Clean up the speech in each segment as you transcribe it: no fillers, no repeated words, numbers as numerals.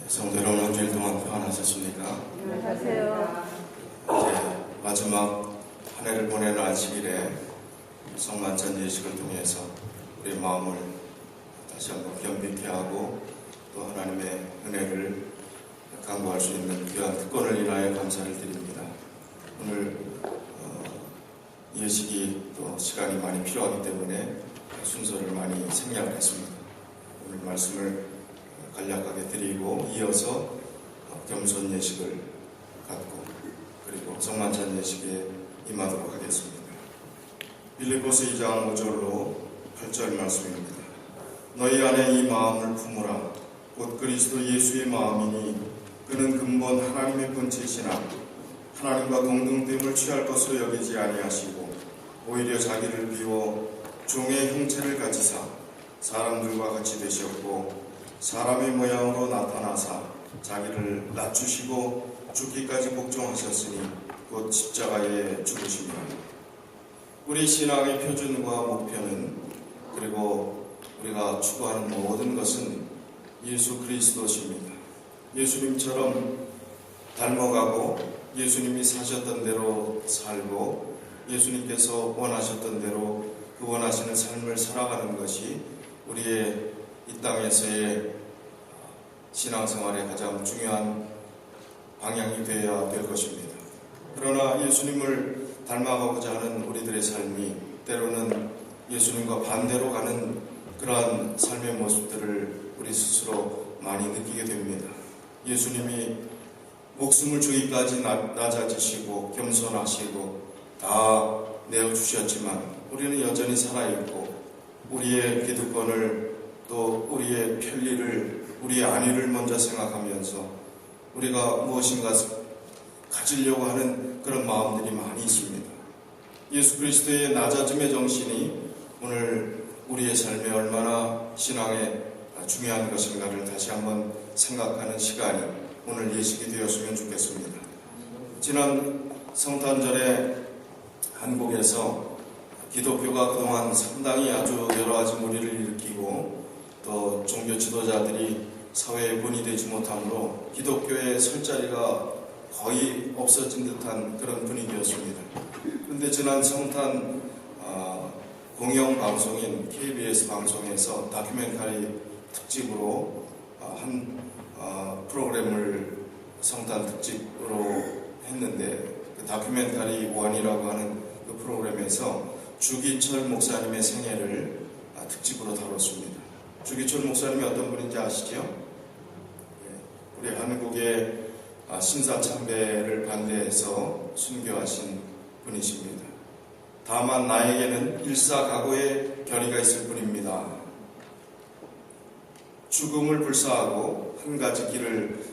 성도 여러분, 한 주일 동안 평안하셨습니까? 안녕하세요. 이제 마지막 한 해를 보내는 안식일에 성만찬 예식을 통해서 우리 마음을 다시 한번 겸비케 하고 또 하나님의 은혜를 강구할 수 있는 귀한 특권을 인하여 감사를 드립니다. 오늘 예식이 또 시간이 많이 필요하기 때문에 순서를 많이 생략을 했습니다. 오늘 말씀을 간략하게 드리고 이어서 겸손 예식을 갖고 그리고 성만찬 예식에 임하도록 하겠습니다. 빌립보서 2장 5절로 8절 말씀입니다. 너희 안에 이 마음을 품으라. 곧 그리스도 예수의 마음이니 그는 근본 하나님의 본체시나 하나님과 동등됨을 취할 것으로 여기지 아니하시고 오히려 자기를 비워 종의 형체를 가지사 사람들과 같이 되셨고 사람의 모양으로 나타나사 자기를 낮추시고 죽기까지 복종하셨으니 곧 십자가에 죽으시며 우리 신앙의 표준과 목표는 그리고 우리가 추구하는 모든 것은 예수 그리스도십니다. 예수님처럼 닮아가고 예수님이 사셨던 대로 살고 예수님께서 원하셨던 대로 그 원하시는 삶을 살아가는 것이 우리의 이 땅에서의 신앙생활의 가장 중요한 방향이 되어야 될 것입니다. 그러나 예수님을 닮아가고자 하는 우리들의 삶이 때로는 예수님과 반대로 가는 그러한 삶의 모습들을 우리 스스로 많이 느끼게 됩니다. 예수님이 목숨을 주기까지 낮아지시고 겸손하시고 다 내어주셨지만 우리는 여전히 살아있고 우리의 기득권을 또 우리의 편리를 우리의 안위를 먼저 생각하면서 우리가 무엇인가 가지려고 하는 그런 마음들이 많이 있습니다. 예수 그리스도의 낮아짐의 정신이 오늘 우리의 삶에 얼마나 신앙에 중요한 것인가를 다시 한번 생각하는 시간이 오늘 예식이 되었으면 좋겠습니다. 지난 성탄절에 한국에서 기독교가 그동안 상당히 아주 여러 가지 무리를 일으키고 또 종교 지도자들이 사회에 분이되지 못하므로 기독교의 설 자리가 거의 없어진 듯한 그런 분위기였습니다. 그런데 지난 성탄 공영방송인 KBS 방송에서 다큐멘터리 특집으로 한 프로그램을 성탄 특집으로 했는데 그 다큐멘터리 원이라고 하는 그 프로그램에서 주기철 목사님의 생애를 특집으로 다뤘습니다. 주기철 목사님이 어떤 분인지 아시죠? 우리 한국의 신사참배를 반대해서 순교하신 분이십니다. 다만 나에게는 일사각오의 결의가 있을 뿐입니다. 죽음을 불사하고 한 가지 길을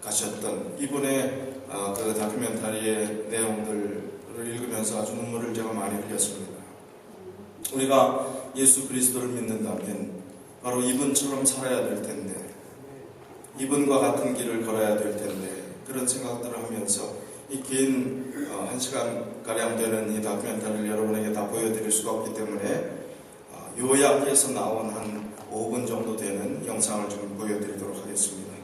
가셨던 이분의 그 다큐멘터리의 내용들을 읽으면서 아주 눈물을 제가 많이 흘렸습니다. 우리가 예수 그리스도를 믿는다면 바로 이분처럼 살아야 될 텐데 이분과 같은 길을 걸어야 될 텐데 그런 생각들을 하면서 이 긴 1시간가량 되는 이 다큐멘터리를 여러분에게 다 보여드릴 수가 없기 때문에 요약해서 나온 한 5분 정도 되는 영상을 좀 보여드리도록 하겠습니다.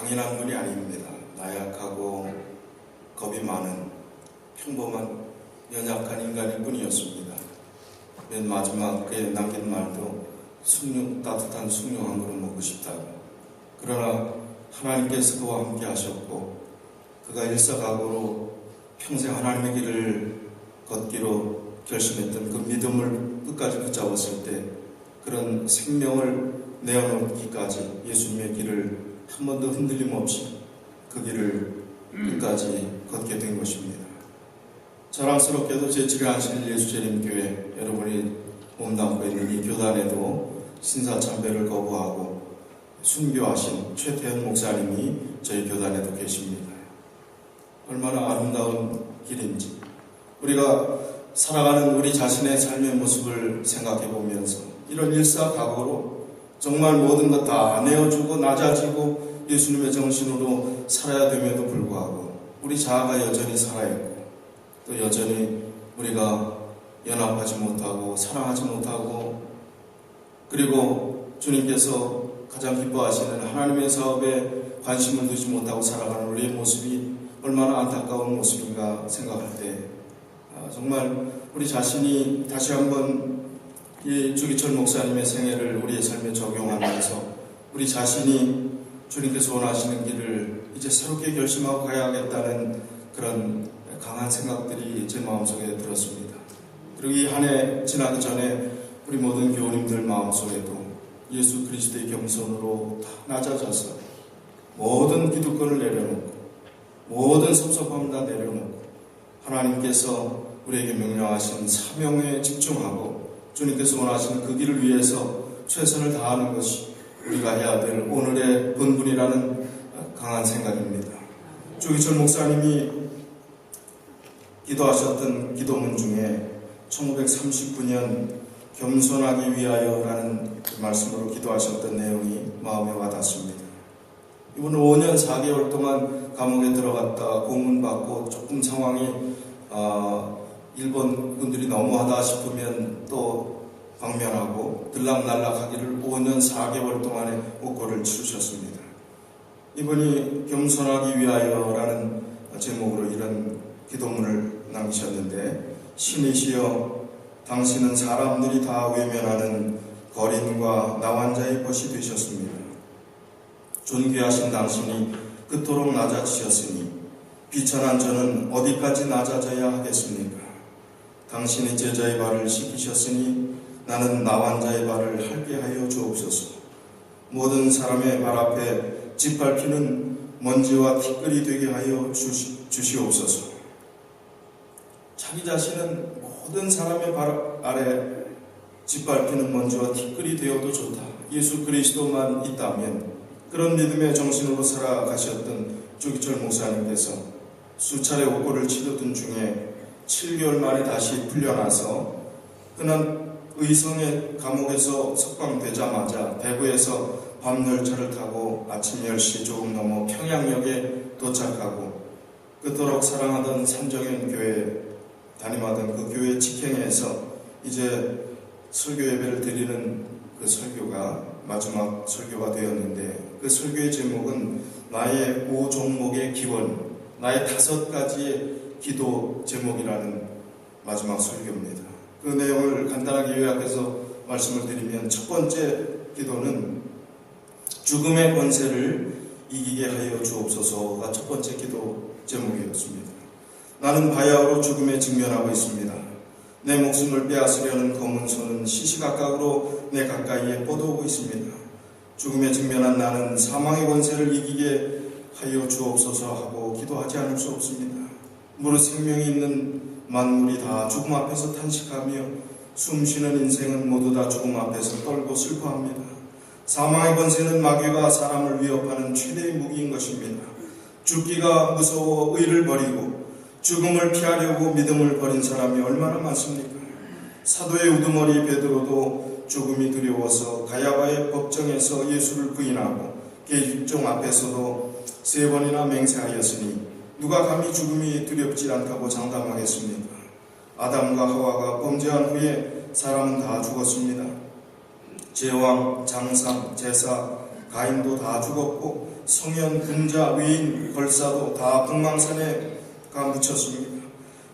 강인한 분이 아닙니다. 나약하고 겁이 많은 평범한 연약한 인간일 뿐이었습니다. 맨 마지막에 남긴 말도 따뜻한 숭늉 한 그릇 먹고 싶다고. 그러나 하나님께서 그와 함께 하셨고 그가 일사각오로 평생 하나님의 길을 걷기로 결심했던 그 믿음을 끝까지 붙잡았을 때 그런 생명을 내어놓기까지 예수님의 길을 한 번도 흔들림 없이 그 길을 끝까지 걷게 된 것입니다. 자랑스럽게도 제7회 예수재림교회 여러분이 몸담고 있는 이 교단에도 신사참배를 거부하고 순교하신 최태현 목사님이 저희 교단에도 계십니다. 얼마나 아름다운 길인지 우리가 살아가는 우리 자신의 삶의 모습을 생각해 보면서 이런 일사각오로 정말 모든 것 다 내어주고 낮아지고 예수님의 정신으로 살아야 됨에도 불구하고 우리 자아가 여전히 살아있고 또 여전히 우리가 연합하지 못하고 사랑하지 못하고 그리고 주님께서 가장 기뻐하시는 하나님의 사업에 관심을 두지 못하고 살아가는 우리의 모습이 얼마나 안타까운 모습인가 생각할 때 정말 우리 자신이 다시 한번 이 주기철 목사님의 생애를 우리의 삶에 적용하면서 우리 자신이 주님께서 원하시는 길을 이제 새롭게 결심하고 가야 하겠다는 그런 강한 생각들이 제 마음속에 들었습니다. 그리고 이 한 해 지나기 전에 우리 모든 교우님들 마음속에도 예수 그리스도의 겸손으로 다 낮아져서 모든 기득권을 내려놓고 모든 섭섭함을 다 내려놓고 하나님께서 우리에게 명령하신 사명에 집중하고 주님께서 원하시는 그 길을 위해서 최선을 다하는 것이 우리가 해야 될 오늘의 본분이라는 강한 생각입니다. 주기철 목사님이 기도하셨던 기도문 중에 1939년 겸손하기 위하여라는 말씀으로 기도하셨던 내용이 마음에 와닿습니다. 이분은 5년 4개월 동안 감옥에 들어갔다 고문받고 조금 상황이 일본 군들이 너무하다 싶으면 또 방면하고 들락날락하기를 5년 4개월 동안의 옥고를 치르셨습니다. 이분이 겸손하기 위하여라는 제목으로 이런 기도문을 남기셨는데 신이시여 당신은 사람들이 다 외면하는 거린과 나환자의 벗이 되셨습니다. 존귀하신 당신이 그토록 낮아지셨으니 비천한 저는 어디까지 낮아져야 하겠습니까? 당신이 제자의 발을 씻기셨으니 나는 나환자의 발을 핥게 하여 주옵소서. 모든 사람의 발 앞에 짓밟히는 먼지와 티끌이 되게 하여 주시옵소서. 자기 자신은 모든 사람의 발 아래 짓밟히는 먼지와 티끌이 되어도 좋다. 예수 그리스도만 있다면 그런 믿음의 정신으로 살아가셨던 주기철 목사님께서 수차례 옥고를 치르던 중에 7개월 만에 다시 풀려나서 그는 의성의 감옥에서 석방되자마자 대구에서 밤 열차를 타고 아침 10시 조금 넘어 평양역에 도착하고 그토록 사랑하던 삼정현 교회 담임하던 그 교회 직행에서 이제 설교 예배를 드리는 그 설교가 마지막 설교가 되었는데 그 설교의 제목은 나의 5종목의 기원, 나의 5가지의 기도 제목이라는 마지막 설교입니다. 그 내용을 간단하게 요약해서 말씀을 드리면 첫 번째 기도는 죽음의 권세를 이기게 하여 주옵소서가 첫 번째 기도 제목이었습니다. 나는 바야흐로 죽음에 직면하고 있습니다. 내 목숨을 빼앗으려는 검은 손은 시시각각으로 내 가까이에 뻗어오고 있습니다. 죽음에 직면한 나는 사망의 권세를 이기게 하여 주옵소서 하고 기도하지 않을 수 없습니다. 무릇 생명이 있는 만물이 다 죽음 앞에서 탄식하며 숨쉬는 인생은 모두 다 죽음 앞에서 떨고 슬퍼합니다. 사망의 권세는 마귀가 사람을 위협하는 최대의 무기인 것입니다. 죽기가 무서워 의를 버리고 죽음을 피하려고 믿음을 버린 사람이 얼마나 많습니까? 사도의 우두머리 베드로도 죽음이 두려워서 가야바의 법정에서 예수를 부인하고 계집종 앞에서도 3번이나 맹세하였으니 누가 감히 죽음이 두렵지 않다고 장담하겠습니까? 아담과 하와가 범죄한 후에 사람은 다 죽었습니다. 제왕, 장상, 제사, 가인도 다 죽었고 성현, 군자, 위인, 걸사도 다 북망산에 가 묻혔습니다.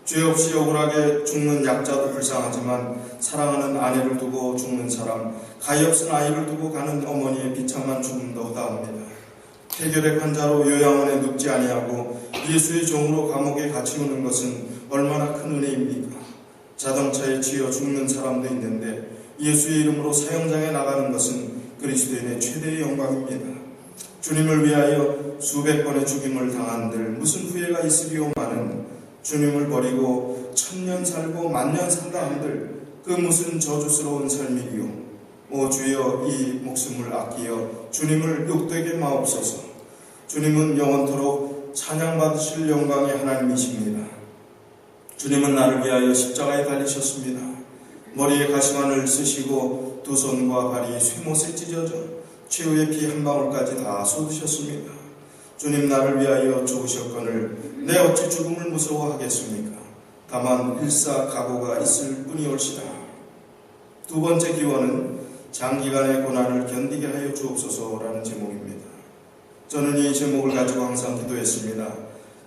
죄 없이 억울하게 죽는 약자도 불쌍하지만 사랑하는 아내를 두고 죽는 사람, 가엾은 아이를 두고 가는 어머니의 비참한 죽음도 허다합니다. 폐결핵 환자로 요양원에 눕지 아니하고 예수의 종으로 감옥에 갇히우는 것은 얼마나 큰 은혜입니까? 자동차에 치여 죽는 사람도 있는데 예수의 이름으로 사형장에 나가는 것은 그리스도인의 최대의 영광입니다. 주님을 위하여 수백 번의 죽임을 당한들 무슨 후회가 있으리오마는 주님을 버리고 1000년 살고 10,000년 산다 한들 그 무슨 저주스러운 삶이리요. 오 주여, 이 목숨을 아끼어 주님을 욕되게 마옵소서. 주님은 영원토록 찬양받으실 영광의 하나님이십니다. 주님은 나를 위하여 십자가에 달리셨습니다. 머리에 가시관을 쓰시고 두 손과 발이 쇠못에 찢어져 최후의 피 한 방울까지 다 쏟으셨습니다. 주님 나를 위하여 죽으셨거늘 내 어찌 죽음을 무서워하겠습니까? 다만 일사각오가 있을 뿐이올시다. 두 번째 기원은 장기간의 고난을 견디게 하여 주옵소서라는 제목입니다. 저는 이 제목을 가지고 항상 기도했습니다.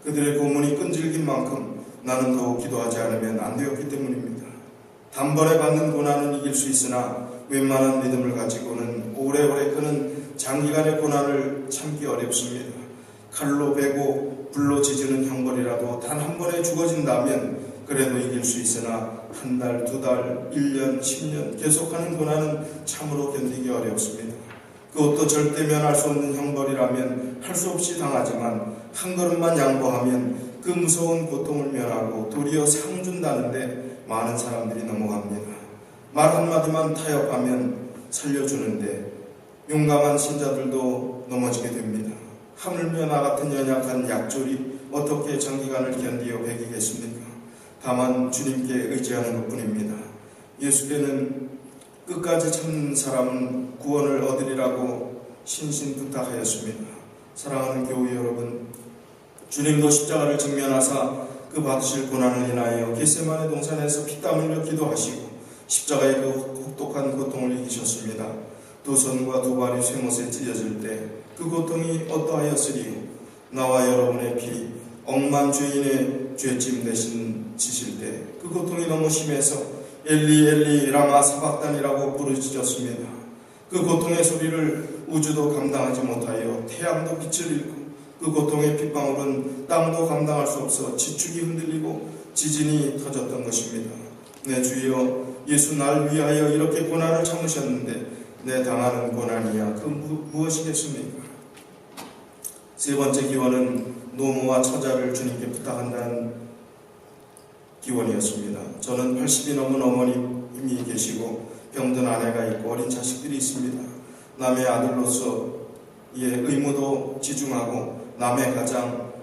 그들의 고문이 끈질긴 만큼 나는 더욱 기도하지 않으면 안 되었기 때문입니다. 단번에 받는 고난은 이길 수 있으나 웬만한 믿음을 가지고는 오래오래 끄는 장기간의 고난을 참기 어렵습니다. 칼로 베고 불로 지지는 형벌이라도 단 한 번에 죽어진다면 그래도 이길 수 있으나 한 달, 두 달, 1년, 10년 계속하는 고난은 참으로 견디기 어렵습니다. 그것도 절대 면할 수 없는 형벌이라면 할 수 없이 당하지만 한 걸음만 양보하면 그 무서운 고통을 면하고 도리어 상 준다는데 많은 사람들이 넘어갑니다. 말 한마디만 타협하면 살려주는데 용감한 신자들도 넘어지게 됩니다. 하물며 나 같은 연약한 약졸이 어떻게 장기간을 견디어 배기겠습니까? 다만 주님께 의지하는 것뿐입니다. 예수께는 끝까지 참는 사람은 구원을 얻으리라고 신신부탁하였습니다. 사랑하는 교우 여러분, 주님도 십자가를 직면하사 그 받으실 고난을 인하여 겟세마네 동산에서 피땀 흘려 기도하시고 십자가의 그 혹독한 고통을 이기셨습니다. 두 손과 두 발이 쇠못에 찢어질 때 그 고통이 어떠하였으리요? 나와 여러분의 피, 억만 죄인의 죄짐 대신 지실 때 그 고통이 너무 심해서 엘리 엘리 라마 사박단이라고 부르짖었습니다. 그 고통의 소리를 우주도 감당하지 못하여 태양도 빛을 잃고 그 고통의 핏방울은 땅도 감당할 수 없어 지축이 흔들리고 지진이 터졌던 것입니다. 내 주여, 예수 날 위하여 이렇게 고난을 참으셨는데 내 당하는 고난이야 그 무엇이겠습니까? 세 번째 기원은 노모와 처자를 주님께 부탁한다는 기원이었습니다. 저는 80이 넘은 어머님이 계시고 병든 아내가 있고 어린 자식들이 있습니다. 남의 아들로서의 의무도 지중하고 남의 가장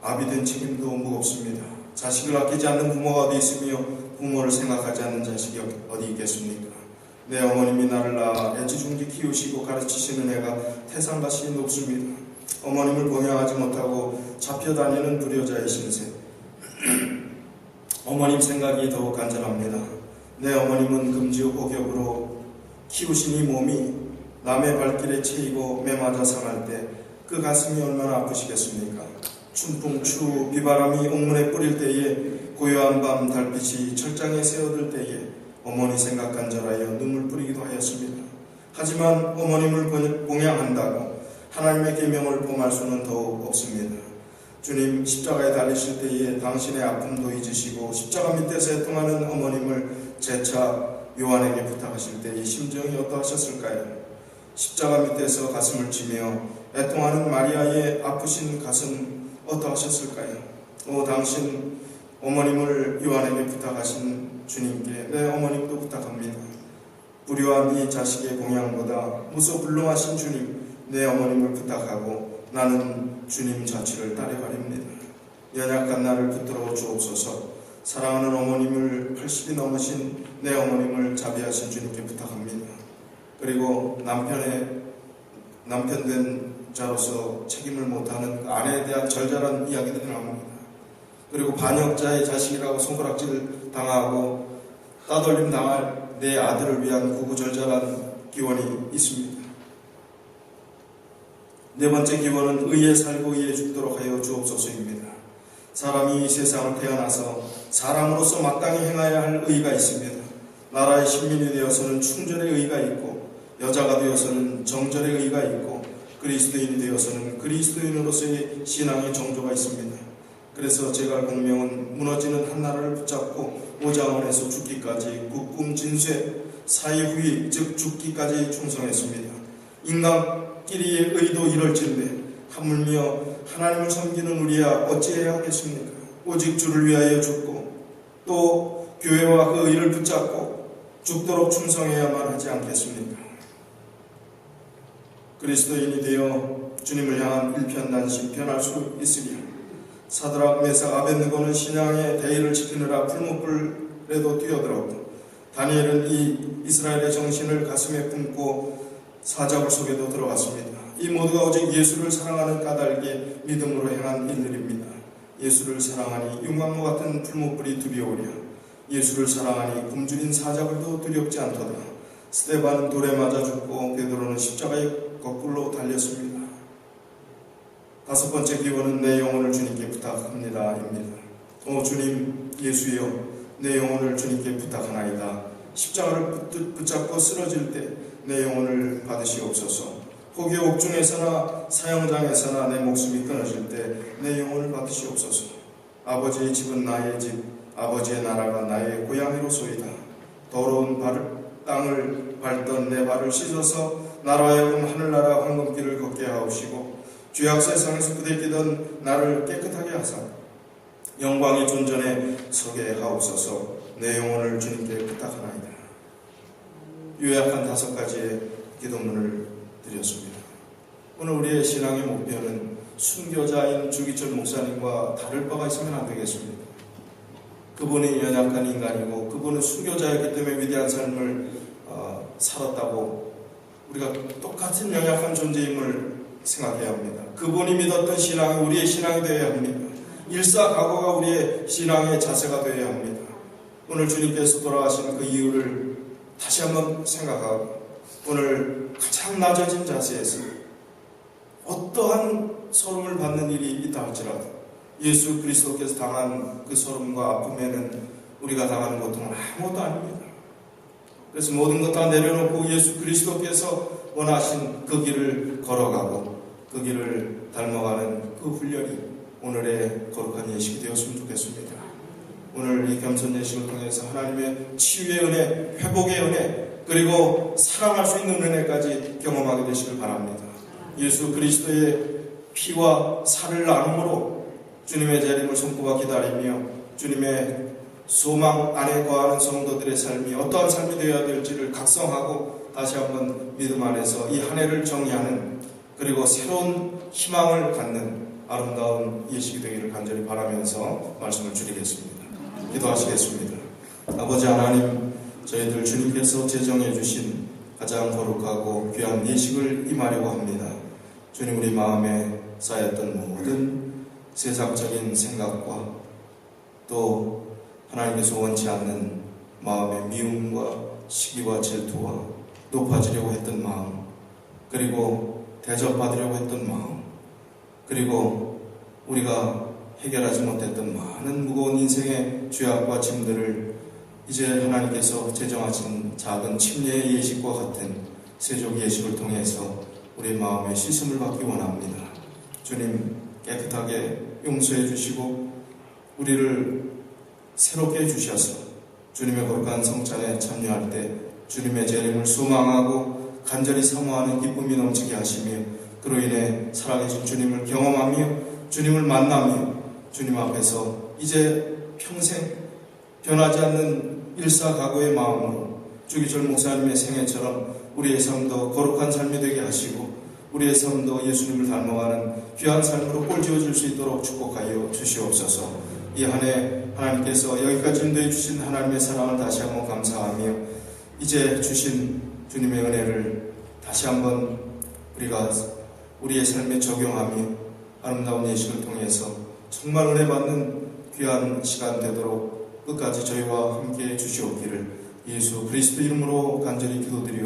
아비 된 책임도 무겁습니다. 자식을 아끼지 않는 부모가 어디 있으며 부모를 생각하지 않는 자식이 어디 있겠습니까? 내 어머님이 나를 낳아 애지중지 키우시고 가르치시는 애가 태산같이 높습니다. 어머님을 공양하지 못하고 잡혀다니는 불효자의 신세. 어머님 생각이 더욱 간절합니다. 내 어머님은 금지옥 복역으로 키우신 이 몸이 남의 발길에 채이고 매맞아 상할 때 그 가슴이 얼마나 아프시겠습니까? 춘풍, 추, 비바람이 옥문에 뿌릴 때에 고요한 밤 달빛이 철장에 새어들 때에 어머니 생각 간절하여 눈물 뿌리기도 하였습니다. 하지만 어머님을 공양한다고 하나님의 계명을 범할 수는 더욱 없습니다. 주님 십자가에 달리실 때에 당신의 아픔도 잊으시고 십자가 밑에서 애통하는 어머님을 재차 요한에게 부탁하실 때 이 심정이 어떠하셨을까요? 십자가 밑에서 가슴을 치며 애통하는 마리아의 아프신 가슴 어떠하셨을까요? 당신 어머님을 요한에게 부탁하신 주님께 내 어머님도 부탁합니다. 불효한 이 자식의 공양보다 무소불능하신 주님, 내 어머님을 부탁하고 나는 주님 자취를 따라가렵니다. 연약한 나를 붙들어 주옵소서. 사랑하는 어머님을 80이 넘으신 내 어머님을 자비하신 주님께 부탁합니다. 그리고 남편 된 자로서 책임을 못하는 그 아내에 대한 절절한 이야기들이 나옵니다. 그리고 반역자의 자식이라고 손가락질 당하고 따돌림 당할 내 아들을 위한 구구절절한 기원이 있습니다. 네 번째 기원은 의에 살고 의에 죽도록 하여 주옵소서입니다. 사람이 이 세상을 태어나서 사람으로서 마땅히 행해야 할 의가 있습니다. 나라의 신민이 되어서는 충절의 의가 있고, 여자가 되어서는 정절의 의가 있고, 그리스도인이 되어서는 그리스도인으로서의 신앙의 정조가 있습니다. 그래서 제갈 공명은 무너지는 한나라를 붙잡고 오장원에서 죽기까지 국궁 진쇠 사이후이 즉 죽기까지 충성했습니다. 인간끼리의 의도 이럴진데 하물며 하나님을 섬기는 우리야 어찌해야 하겠습니까? 오직 주를 위하여 죽고 또 교회와 그 의를 붙잡고 죽도록 충성해야만 하지 않겠습니까? 그리스도인이 되어 주님을 향한 일편단심 변할 수 있으리라. 사드락 메삭 아벳느고는 신앙의 대의를 지키느라 풀무불에도 뛰어들었고, 다니엘은 이 이스라엘의 정신을 가슴에 품고 사자굴 속에도 들어갔습니다. 이 모두가 오직 예수를 사랑하는 까닭에 믿음으로 행한 일들입니다. 예수를 사랑하니 용광로 같은 풀무불이 두려우랴. 예수를 사랑하니 굶주린 사자굴도 두렵지 않도다. 스데반은 돌에 맞아 죽고 베드로는 십자가에 거꾸로 달렸습니다. 다섯 번째 기원은 내 영혼을 주님께 부탁합니다 입니다. 오 주님 예수여, 내 영혼을 주님께 부탁하나이다. 십자가를 붙잡고 쓰러질 때 내 영혼을 받으시옵소서. 혹여 옥중에서나 사형장에서나 내 목숨이 끊어질 때 내 영혼을 받으시옵소서. 아버지의 집은 나의 집, 아버지의 나라가 나의 고향이로소이다. 더러운 땅을 밟던 내 발을 씻어서 나로 하여금 하늘나라 황금길을 걷게 하옵시고, 죄악 세상에서 부대끼던 나를 깨끗하게 하사 영광의 존전에 서게 하옵소서. 내 영혼을 주님께 부탁하나이다. 요약한 5가지의 기도문을 드렸습니다. 오늘 우리의 신앙의 목표는 순교자인 주기철 목사님과 다를 바가 있으면 안 되겠습니다. 그분이 연약한 인간이고 그분은 순교자였기 때문에 위대한 삶을 살았다고 우리가 똑같은 연약한 존재임을 생각해야 합니다. 그분이 믿었던 신앙이 우리의 신앙이 되어야 합니다. 일사각오가 우리의 신앙의 자세가 되어야 합니다. 오늘 주님께서 돌아가신 그 이유를 다시 한번 생각하고 오늘 가장 낮아진 자세에서 어떠한 소름을 받는 일이 있다 할지라도 예수 그리스도께서 당한 그 소름과 아픔에는 우리가 당하는 고통은 아무것도 아닙니다. 그래서 모든 것 다 내려놓고 예수 그리스도께서 원하신 그 길을 걸어가고 그 길을 닮아가는 그 훈련이 오늘의 거룩한 예식이 되었으면 좋겠습니다. 오늘 이 겸손 예식을 통해서 하나님의 치유의 은혜, 회복의 은혜, 그리고 사랑할 수 있는 은혜까지 경험하게 되시길 바랍니다. 예수 그리스도의 피와 살을 나눔으로 주님의 재림을 손꼽아 기다리며 주님의 소망 안에 거하는 성도들의 삶이 어떠한 삶이 되어야 될지를 각성하고 다시 한번 믿음 안에서 이 한 해를 정리하는, 그리고 새로운 희망을 갖는 아름다운 예식이 되기를 간절히 바라면서 말씀을 드리겠습니다. 기도하시겠습니다. 아버지 하나님, 저희들 주님께서 제정해 주신 가장 거룩하고 귀한 예식을 임하려고 합니다. 주님, 우리 마음에 쌓였던 모든 세상적인 생각과 또 하나님께서 원치 않는 마음의 미움과 시기와 질투와 높아지려고 했던 마음, 그리고 대접받으려고 했던 마음, 그리고 우리가 해결하지 못했던 많은 무거운 인생의 죄악과 짐들을 이제 하나님께서 제정하신 작은 침례의 예식과 같은 세족 예식을 통해서 우리 마음의 씻음을 받기 원합니다. 주님, 깨끗하게 용서해 주시고 우리를 새롭게 해주셔서 주님의 거룩한 성찬에 참여할 때 주님의 재림을 소망하고 간절히 사모하는 기쁨이 넘치게 하시며, 그로 인해 살아계신 주님을 경험하며 주님을 만나며 주님 앞에서 이제 평생 변하지 않는 일사각오의 마음으로 주기철 목사님의 생애처럼 우리의 삶도 거룩한 삶이 되게 하시고 우리의 삶도 예수님을 닮아가는 귀한 삶으로 꼴지어질 수 있도록 축복하여 주시옵소서. 이 한 해 하나님께서 여기까지 인도해 주신 하나님의 사랑을 다시 한번 감사하며 이제 주신 주님의 은혜를 다시 한번 우리가 우리의 삶에 적용하며 아름다운 예식을 통해서 정말 은혜 받는 귀한 시간 되도록 끝까지 저희와 함께 해주시옵기를 예수 그리스도 이름으로 간절히 기도드립니다.